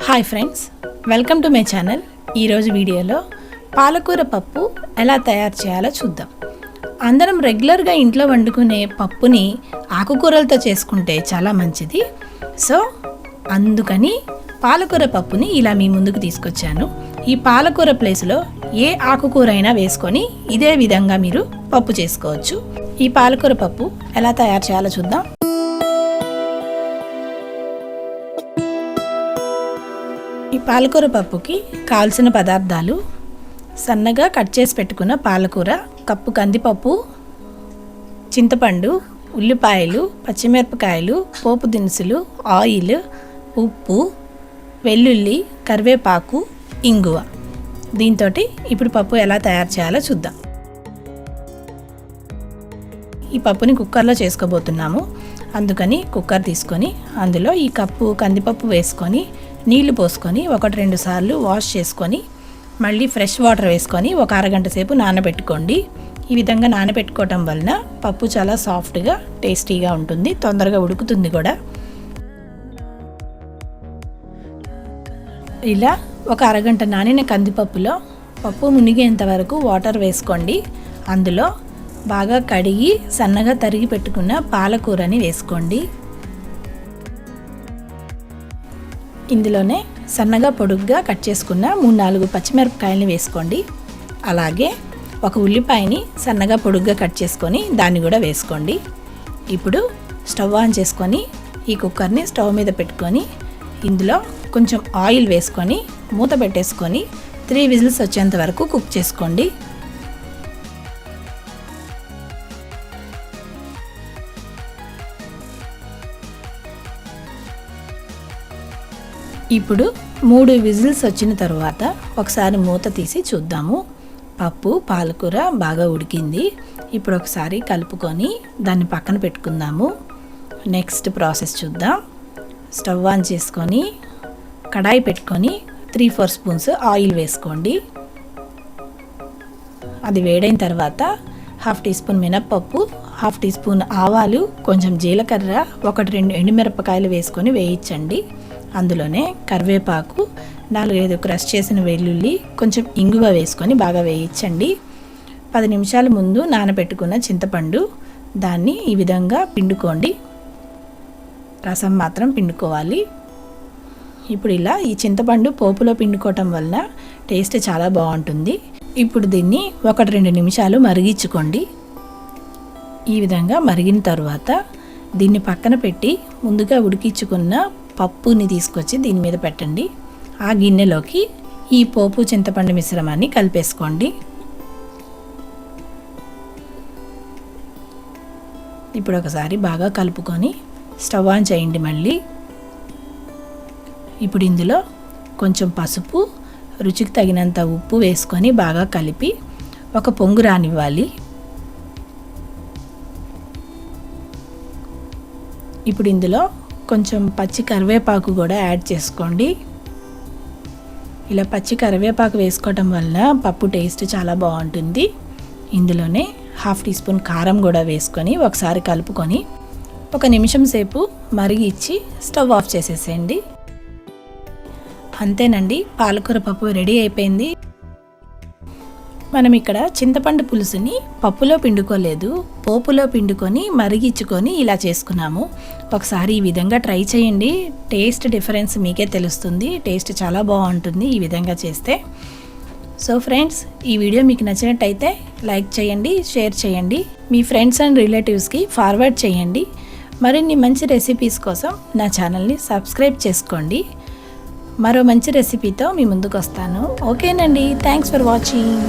Hi friends, welcome to my channel. ఈరోజు వీడియోలో పాలకూర పప్పు ఎలా తయారు చేయాలో చూద్దాం. అందరం రెగ్యులర్గా ఇంట్లో వండుకునే పప్పుని ఆకుకూరలతో చేసుకుంటే చాలా మంచిది. సో అందుకని పాలకూర పప్పుని ఇలా మీ ముందుకు తీసుకొచ్చాను. ఈ పాలకూర ప్లేస్లో ఏ ఆకుకూర అయినా వేసుకొని ఇదే విధంగా మీరు పప్పు చేసుకోవచ్చు. ఈ పాలకూర పప్పు ఎలా తయారు చేయాలో చూద్దాం. ఈ పాలకూర పప్పుకి కావాల్సిన పదార్థాలు: సన్నగా కట్ చేసి పెట్టుకున్న పాలకూర, కప్పు కందిపప్పు, చింతపండు, ఉల్లిపాయలు, పచ్చిమిరపకాయలు, పోపు దినుసులు, ఆయిల్, ఉప్పు, వెల్లుల్లి, కరివేపాకు, ఇంగువ. దీంతో ఇప్పుడు పప్పు ఎలా తయారు చేయాలో చూద్దాం. ఈ పప్పుని కుక్కర్లో చేసుకోబోతున్నాము. అందుకని కుక్కర్ తీసుకొని అందులో ఈ కప్పు కందిపప్పు వేసుకొని నీళ్లు పోసుకొని 1-2 సార్లు వాష్ చేసుకొని మళ్ళీ ఫ్రెష్ వాటర్ వేసుకొని ఒక అరగంట సేపు నానబెట్టుకోండి. ఈ విధంగా నానబెట్టుకోవటం వలన పప్పు చాలా సాఫ్ట్గా టేస్టీగా ఉంటుంది, తొందరగా ఉడుకుతుంది కూడా. ఇలా ఒక అరగంట నానిన కందిపప్పులో పప్పు మునిగేంత వరకు వాటర్ వేసుకోండి. అందులో బాగా కడిగి సన్నగా తరిగి పెట్టుకున్న పాలకూరని వేసుకోండి. ఇందులోనే సన్నగా పొడుగ్గా కట్ చేసుకున్న 3-4 పచ్చిమిరపకాయలని వేసుకోండి. అలాగే ఒక ఉల్లిపాయని సన్నగా పొడుగ్గా కట్ చేసుకొని దాన్ని కూడా వేసుకోండి. ఇప్పుడు స్టవ్ ఆన్ చేసుకొని ఈ కుక్కర్ని స్టవ్ మీద పెట్టుకొని ఇందులో కొంచెం ఆయిల్ వేసుకొని మూత పెట్టేసుకొని 3 విజిల్స్ వచ్చేంత వరకు కుక్ చేసుకోండి. ఇప్పుడు 3 విజిల్స్ వచ్చిన తర్వాత ఒకసారి మూత తీసి చూద్దాము. పప్పు పాలకూర బాగా ఉడికింది. ఇప్పుడు ఒకసారి కలుపుకొని దాన్ని పక్కన పెట్టుకుందాము. నెక్స్ట్ ప్రాసెస్ చూద్దాం. స్టవ్ ఆన్ చేసుకొని కడాయి పెట్టుకొని 3-4 స్పూన్స్ ఆయిల్ వేసుకోండి. అది వేడైన తర్వాత 1/2 టీ స్పూన్ మినప్పప్పు, 1/2 టీ స్పూన్ ఆవాలు, కొంచెం జీలకర్ర, 1-2 ఎండుమిరపకాయలు వేసుకొని వేయించండి. అందులోనే కరివేపాకు, 4-5 క్రష్ చేసిన వెల్లుల్లి, కొంచెం ఇంగువ వేసుకొని బాగా వేయించండి. 10 నిమిషాల ముందు నానబెట్టుకున్న చింతపండు, దాన్ని ఈ విధంగా పిండుకోండి. రసం మాత్రం పిండుకోవాలి. ఇప్పుడు ఇలా ఈ చింతపండు పోపులో పిండుకోవటం వలన టేస్ట్ చాలా బాగుంటుంది. ఇప్పుడు దీన్ని 1-2 నిమిషాలు మరిగించుకోండి. ఈ విధంగా మరిగిన తర్వాత దీన్ని పక్కన పెట్టి ముందుగా ఉడికించుకున్న పప్పుని తీసుకొచ్చి దీని మీద పెట్టండి. ఆ గిన్నెలోకి ఈ పోపు చింతపండు మిశ్రమాన్ని కలిపేసుకోండి. ఇప్పుడు ఒకసారి బాగా కలుపుకొని స్టవ్ ఆన్ చేయండి మళ్ళీ. ఇప్పుడు ఇందులో కొంచెం పసుపు, రుచికి తగినంత ఉప్పు వేసుకొని బాగా కలిపి ఒక పొంగు రానివ్వాలి. ఇప్పుడు ఇందులో కొంచెం పచ్చి కరివేపాకు కూడా యాడ్ చేసుకోండి. ఇలా పచ్చి కరివేపాకు వేసుకోవటం వల్ల పప్పు టేస్ట్ చాలా బాగుంటుంది. ఇందులోనే 1/2 టీ స్పూన్ కారం కూడా వేసుకొని ఒకసారి కలుపుకొని 1 నిమిషం సేపు మరిగిచ్చి స్టవ్ ఆఫ్ చేసేసేయండి. అంతేనండి, పాలకూర పప్పు రెడీ అయిపోయింది. మనం ఇక్కడ చింతపండు పులుసుని పప్పులో పిండుకోలేదు, పోపులో పిండుకొని మరిగించుకొని ఇలా చేసుకున్నాము. ఒకసారి ఈ విధంగా ట్రై చేయండి. టేస్ట్ డిఫరెన్స్ మీకే తెలుస్తుంది. టేస్ట్ చాలా బాగుంటుంది ఈ విధంగా చేస్తే. సో ఫ్రెండ్స్, ఈ వీడియో మీకు నచ్చినట్టయితే లైక్ చేయండి, షేర్ చేయండి, మీ ఫ్రెండ్స్ అండ్ రిలేటివ్స్కి ఫార్వర్డ్ చేయండి. మరిన్ని మంచి రెసిపీస్ కోసం నా ఛానల్ని సబ్స్క్రైబ్ చేసుకోండి. మరో మంచి రెసిపీతో మీ ముందుకు వస్తాను. ఓకేనండి, థ్యాంక్స్ ఫర్ వాచింగ్.